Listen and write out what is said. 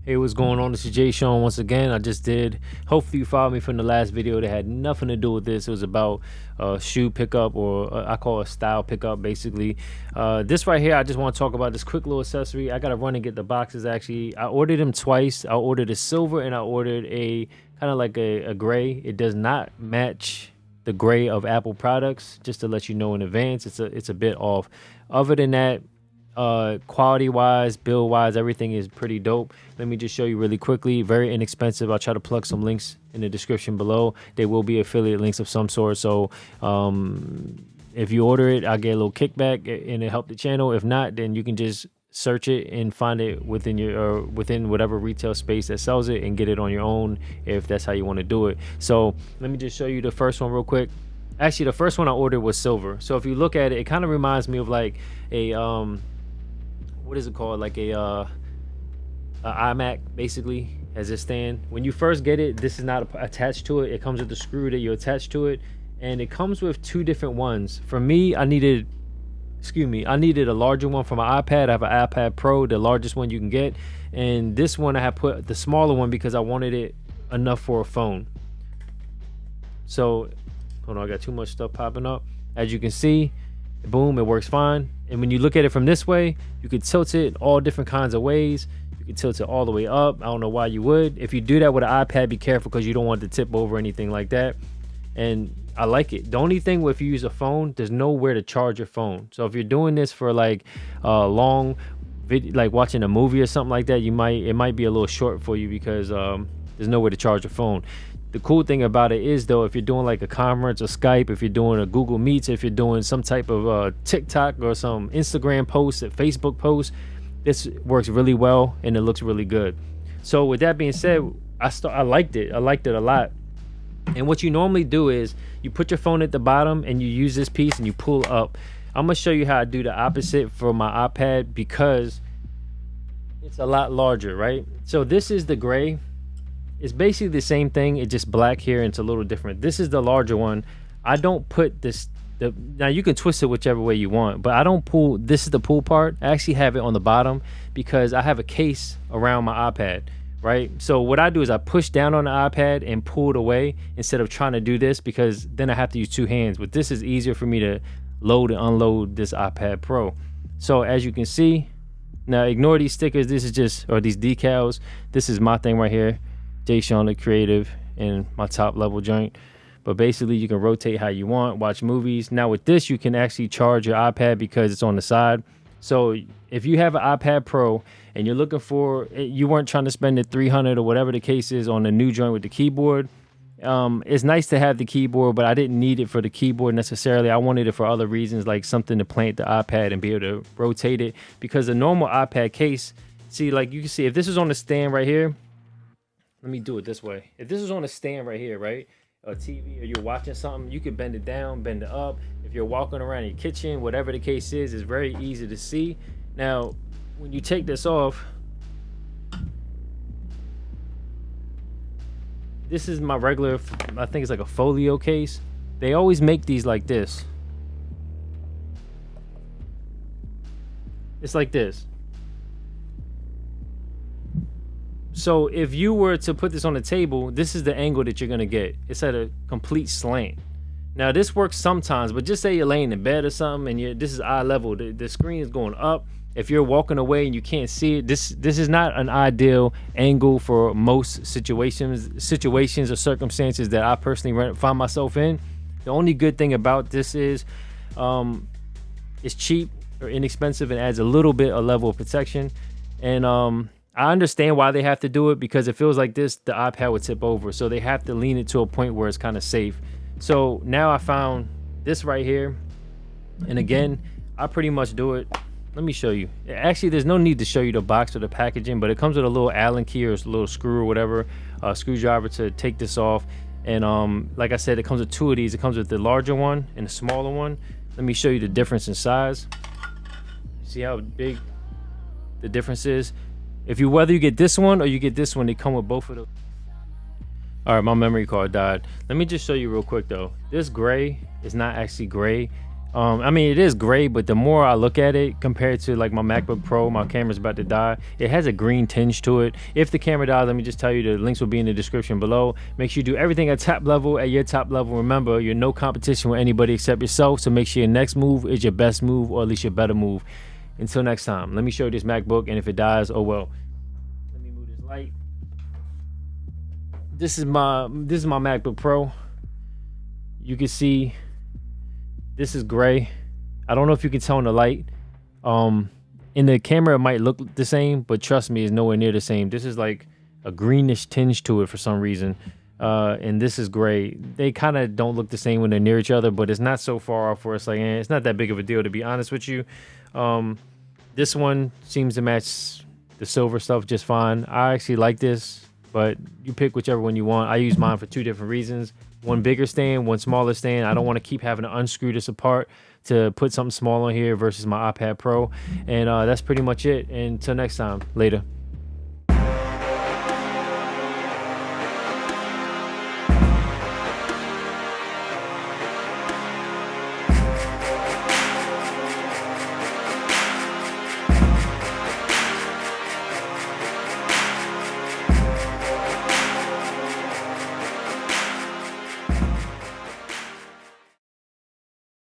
Hey, what's going on? This is Jsean once again. Hopefully you followed me from the last video that had nothing to do with this. It was about shoe pickup, or I call it style pickup basically. This right here, I just want to talk about this quick little accessory. I gotta run and get the boxes. Actually, I ordered them twice. I ordered a silver and I ordered a kind of like a gray. It does not match the gray of Apple products, just to let you know in advance. It's a bit off. Other than that, quality wise, build wise, everything is pretty dope. Let me just show you really quickly. Very inexpensive. I'll try to plug some links in the description below. They will be affiliate links of some sort, so if you order it, I'll get a little kickback and it help the channel. If not, then you can just search it and find it within within whatever retail space that sells it and get it on your own, if that's how you want to do it. So let me just show you the first one real quick. Actually, the first one I ordered was silver. So if you look at it, it kind of reminds me of like a what is it called, like a iMac basically, as a stand. When you first get it, this is not attached to it. It comes with the screw that you attach to it, and it comes with two different ones. For me, I needed a larger one for my iPad. I have an iPad Pro, the largest one you can get, and this one I have put the smaller one because I wanted it enough for a phone. So hold on, I got too much stuff popping up. As you can see, boom, it works fine. And when you look at it from this way, you could tilt it all different kinds of ways. You can tilt it all the way up. I don't know why you would. If you do that with an iPad, be careful, because you don't want it to tip over or anything like that. And I like it. The only thing, if you use a phone, there's nowhere to charge your phone. So if you're doing this for like long video, like watching a movie or something like that, it might be a little short for you, because there's nowhere to charge your phone. The cool thing about it is, though, if you're doing like a conference or Skype, if you're doing a Google Meets, if you're doing some type of TikTok or some Instagram post, a Facebook post, this works really well and it looks really good. So with that being said, I liked it. I liked it a lot. And what you normally do is you put your phone at the bottom and you use this piece and you pull up. I'm gonna show you how I do the opposite for my iPad, because it's a lot larger, right? So this is the gray. It's basically the same thing, it's just black here and it's a little different. This is the larger one. I don't put this, now you can twist it whichever way you want, but I don't pull, this is the pull part. I actually have it on the bottom because I have a case around my iPad, right? So what I do is I push down on the iPad and pull it away instead of trying to do this, because then I have to use two hands. But this is easier for me to load and unload this iPad Pro. So as you can see, now ignore these stickers, this is just, or these decals, this is my thing right here. Jsean the creative in my top level joint. But basically you can rotate how you want, watch movies. Now with this, you can actually charge your iPad because it's on the side. So if you have an iPad Pro and you're looking for, you weren't trying to spend the $300 or whatever the case is on the new joint with the keyboard, it's nice to have the keyboard, but I didn't need it for the keyboard necessarily. I wanted it for other reasons, like something to plant the iPad and be able to rotate it, because the normal iPad case, see, like you can see, if this is on the stand right here, let me do it this way. If this is on a stand right here, right, a TV, or you're watching something, you can bend it down, bend it up. If you're walking around in your kitchen, whatever the case is, it's very easy to see. Now, when you take this off, this is my regular, I think it's like a folio case. They always make these like this. It's like this. So if you were to put this on the table, this is the angle that you're gonna get. It's at a complete slant. Now this works sometimes, but just say you're laying in bed or something and this is eye level, the screen is going up. If you're walking away and you can't see it, this is not an ideal angle for most situations or circumstances that I personally find myself in. The only good thing about this is it's cheap or inexpensive and adds a little bit of level of protection. And I understand why they have to do it, because it feels like this, the iPad would tip over. So they have to lean it to a point where it's kind of safe. So now I found this right here. And again, I pretty much do it. Let me show you. Actually, there's no need to show you the box or the packaging, but it comes with a little Allen key or a little screw or whatever, screwdriver to take this off. And like I said, it comes with two of these. It comes with the larger one and the smaller one. Let me show you the difference in size. See how big the difference is? Whether you get this one or you get this one, they come with both of them. All right, my memory card died. Let me just show you real quick though. This gray is not actually gray. I mean, it is gray, but the more I look at it compared to like my MacBook Pro, my camera's about to die. It has a green tinge to it. If the camera dies, let me just tell you, the links will be in the description below. Make sure you do everything at top level, at your top level. Remember, you're no competition with anybody except yourself. So make sure your next move is your best move, or at least your better move. Until next time, let me show you this MacBook, and if it dies, oh well. Let me move this light. This is my MacBook Pro. You can see this is gray. I don't know if you can tell in the light. In the camera it might look the same, but trust me, it's nowhere near the same. This is like a greenish tinge to it for some reason. And this is gray. They kind of don't look the same when they're near each other, but it's not so far off where it's like, it's not that big of a deal, to be honest with you. This one seems to match the silver stuff just fine. I actually like this, but you pick whichever one you want. I use mine for two different reasons. One bigger stand, one smaller stand. I don't want to keep having to unscrew this apart to put something small on here versus my iPad Pro. And that's pretty much it. And until next time, later.